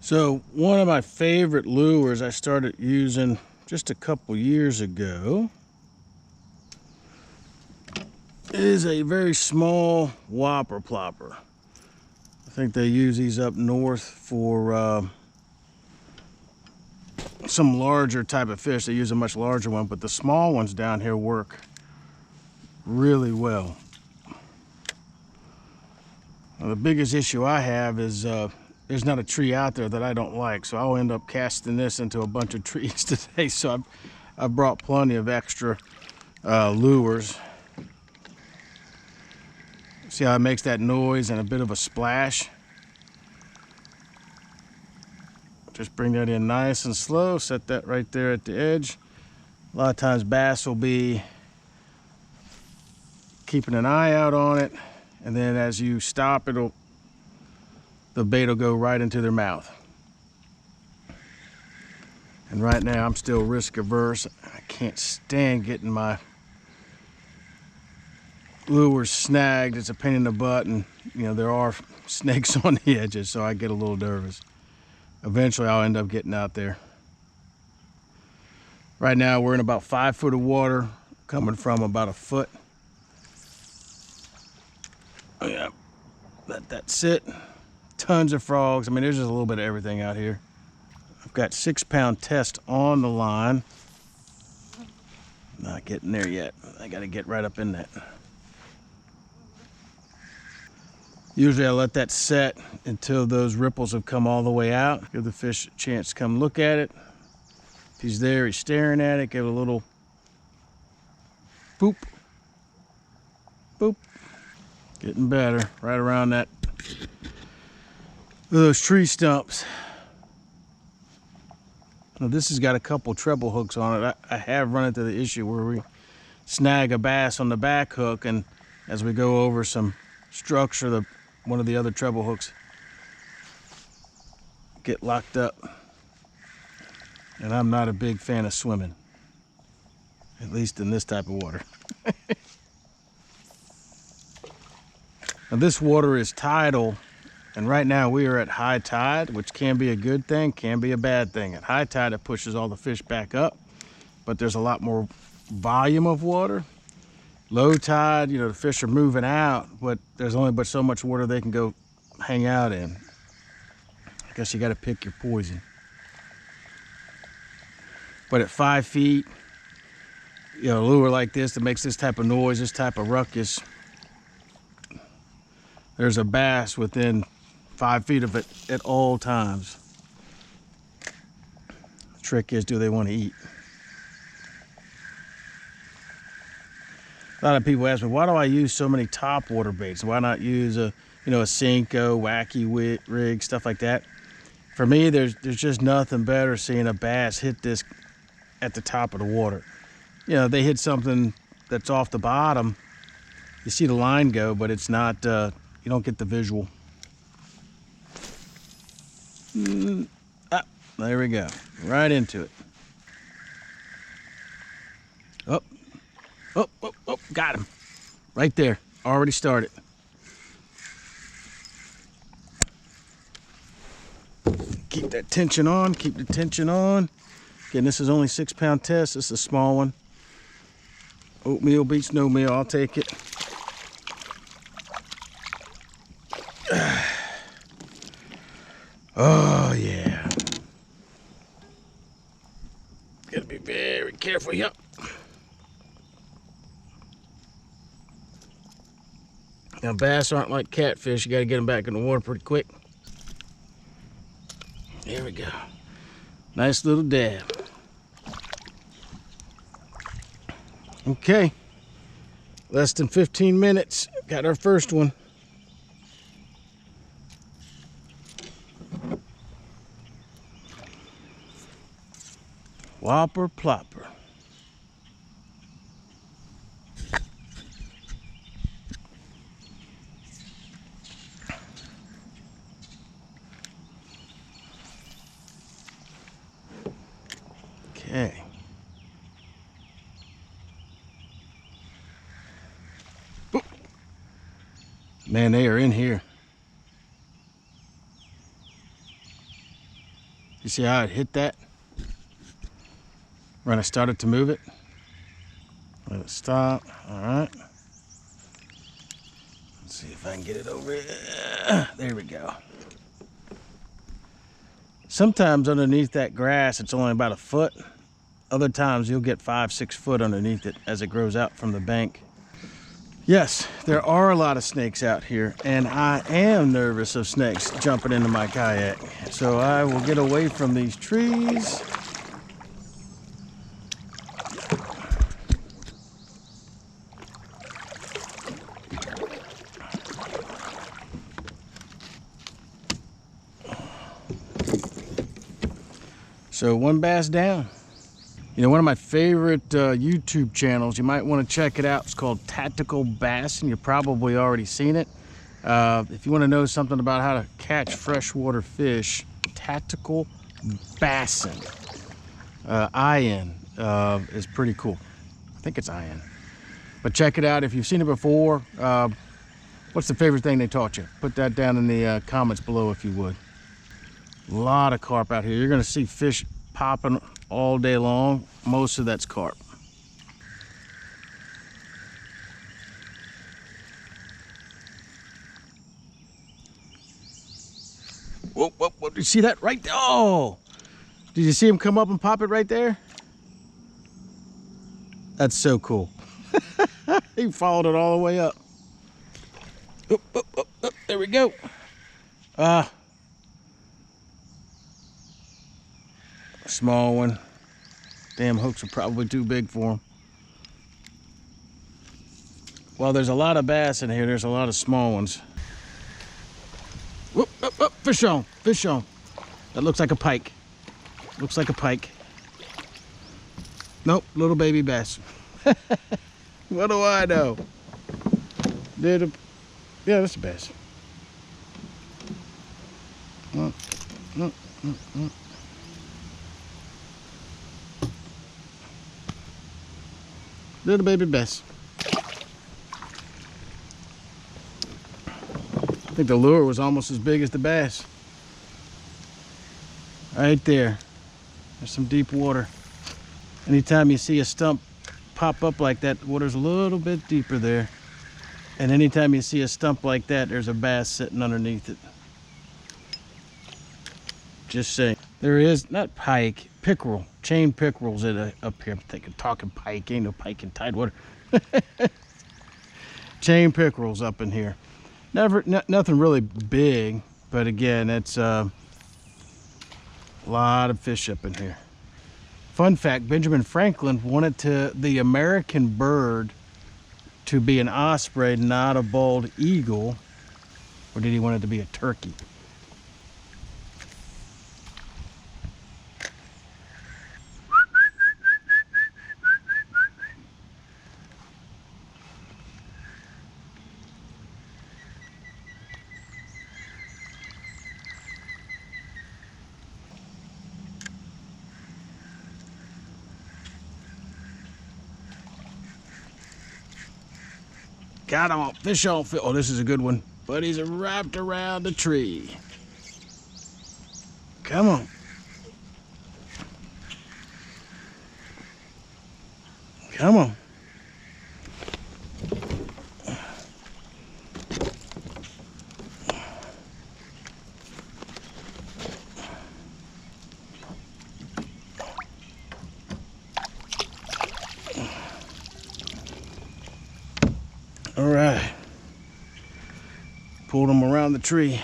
So one of my favorite lures I started using just a couple years ago is a very small whopper plopper. I think they use these up north for some larger type of fish. They use a much larger one, but the small ones down here work really well. Now, the biggest issue I have is there's not a tree out there that I don't like, so I'll end up casting this into a bunch of trees today. So I've brought plenty of extra lures. See how it makes that noise and a bit of a splash? Just bring that in nice and slow, set that right there at the edge. A lot of times bass will be keeping an eye out on it, and then as you stop, the bait will go right into their mouth. And right now I'm still risk averse. I can't stand getting my lures snagged. It's a pain in the butt, and you know there are snakes on the edges, so I get a little nervous. Eventually I'll end up getting out there. Right now we're in about 5 foot of water, coming from about a foot. Oh yeah, let that sit. Tons of frogs. I mean, there's just a little bit of everything out here. I've got 6-pound test on the line. Not getting there yet. I gotta get right up in that. Usually I let that set until those ripples have come all the way out. Give the fish a chance to come look at it. If he's there, he's staring at it. Give it a little boop, boop. Getting better, right around that, those tree stumps. Now this has got a couple treble hooks on it. I have run into the issue where we snag a bass on the back hook, and as we go over some structure, one of the other treble hooks get locked up. And I'm not a big fan of swimming, at least in this type of water. Now this water is tidal, and right now we are at high tide, which can be a good thing, can be a bad thing. At high tide it pushes all the fish back up, but there's a lot more volume of water. Low tide, you know, the fish are moving out, but there's only but so much water they can go hang out in. I guess you got to pick your poison. But at 5 feet, you know, a lure like this that makes this type of noise, this type of ruckus, there's a bass within 5 feet of it at all times. The trick is, do they want to eat? A lot of people ask me, why do I use so many top water baits? Why not use a Senko, wacky rig, stuff like that? For me, there's just nothing better seeing a bass hit this at the top of the water. You know, they hit something that's off the bottom. You see the line go, but it's not, you don't get the visual. There we go, right into it. Oh, oh, oh, oh, got him. Right there, already started. Keep that tension on, keep the tension on. Again, this is only 6-pound test, this is a small one. Oatmeal beats no meal, I'll take it. Oh yeah. Gotta be very careful, yep. Now bass aren't like catfish, you gotta get them back in the water pretty quick. There we go. Nice little dab. Okay, less than 15 minutes, got our first one. Whopper plopper. Okay. Man, they are in here. You see how it hit that? When I started to move it. Let it stop. All right. Let's see if I can get it over here. There we go. Sometimes underneath that grass, it's only about a foot. Other times you'll get 5-6 foot underneath it as it grows out from the bank. Yes, there are a lot of snakes out here, and I am nervous of snakes jumping into my kayak. So I will get away from these trees. So one bass down. You know, one of my favorite YouTube channels, you might want to check it out. It's called Tactical Bass, and you've probably already seen it. If you want to know something about how to catch freshwater fish, Tactical Bassin, IN, is pretty cool. I think it's IN. But check it out if you've seen it before. What's the favorite thing they taught you? Put that down in the comments below if you would. A lot of carp out here. You're going to see fish popping all day long. Most of that's carp. Whoa, whoa, whoa. Did you see that right there? Oh! Did you see him come up and pop it right there? That's so cool. He followed it all the way up. Oop, oop, oop, oop. There we go. Small one. Damn, hooks are probably too big for him. Well, there's a lot of bass in here. There's a lot of small ones. Whoop, whoop, whoop. Fish on, fish on. That looks like a pike. Looks like a pike. Nope, little baby bass. What do I know? Yeah, that's a bass. Little baby bass. I think the lure was almost as big as the bass. Right there. There's some deep water. Anytime you see a stump pop up like that, the water's a little bit deeper there. And anytime you see a stump like that, there's a bass sitting underneath it. Just saying. There is, not pike, pickerel, chain pickerels up here. I'm thinking, talking pike, ain't no pike in Tidewater. Chain pickerels up in here. Nothing really big, but again, it's a lot of fish up in here. Fun fact, Benjamin Franklin wanted the American bird to be an osprey, not a bald eagle. Or did he want it to be a turkey? Got him on, fish on, fish. Oh, this is a good one. But he's wrapped around the tree. Come on. Come on. All right. Pulled him around the tree.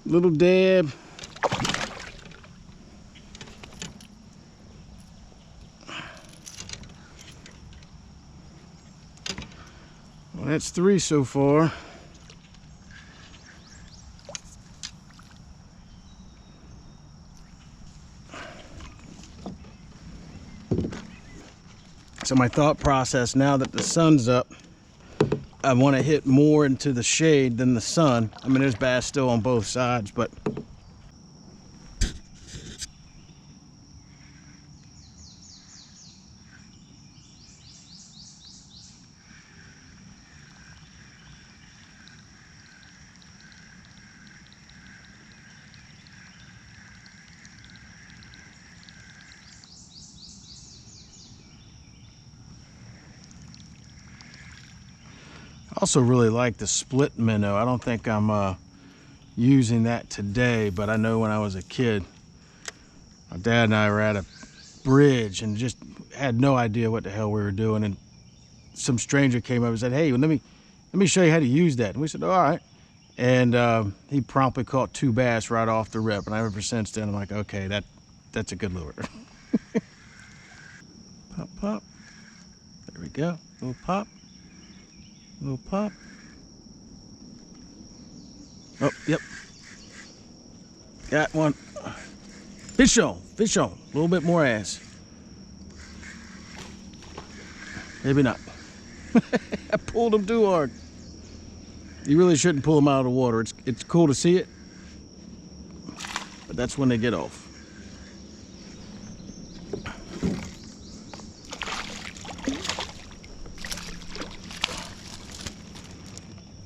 Little Deb. Well, that's 3 so far. So my thought process, now that the sun's up, I want to hit more into the shade than the sun. I mean, there's bass still on both sides, but I also really like the split minnow. I don't think I'm using that today, but I know when I was a kid, my dad and I were at a bridge and just had no idea what the hell we were doing, and some stranger came up and said, "Hey, let me show you how to use that." And we said, "All right." And he promptly caught 2 bass right off the rip, and ever since then I'm like, okay, that's a good lure. Pop, pop. There we go. Little pop. Little pop. Oh, yep. Got one. Fish on. Fish on. A little bit more ass. Maybe not. I pulled him too hard. You really shouldn't pull them out of the water. It's cool to see it, but that's when they get off.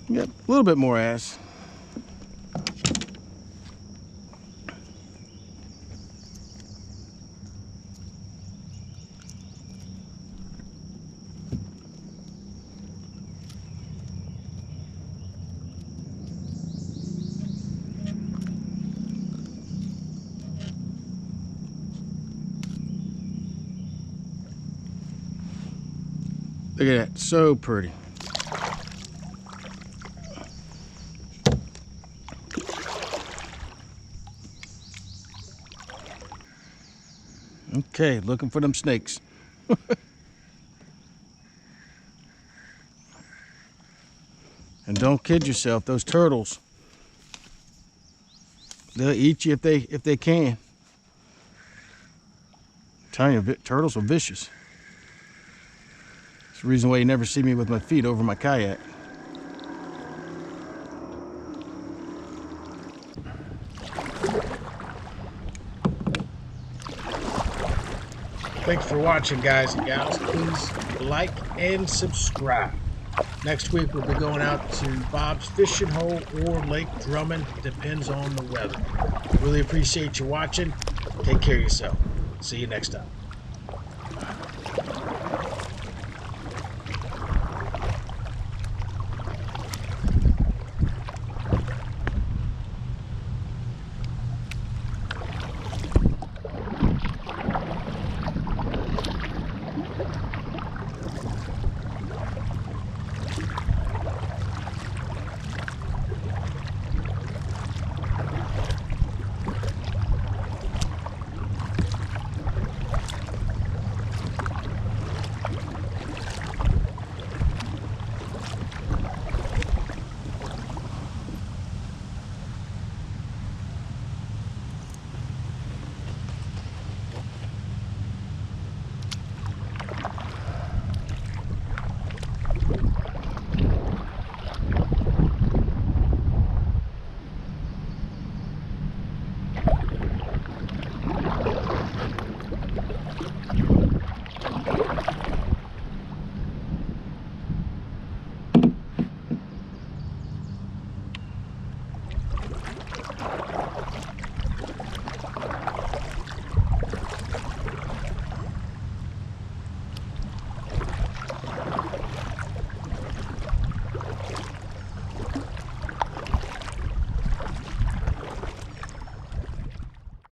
Yep, a little bit more ass. Look at that, so pretty. Okay, looking for them snakes. And don't kid yourself, those turtles, they'll eat you if they can. I'm telling you, turtles are vicious. It's the reason why you never see me with my feet over my kayak. Thanks for watching, guys and gals. Please like and subscribe. Next week we'll be going out to Bob's Fishing Hole or Lake Drummond. Depends on the weather. Really appreciate you watching. Take care of yourself. See you next time.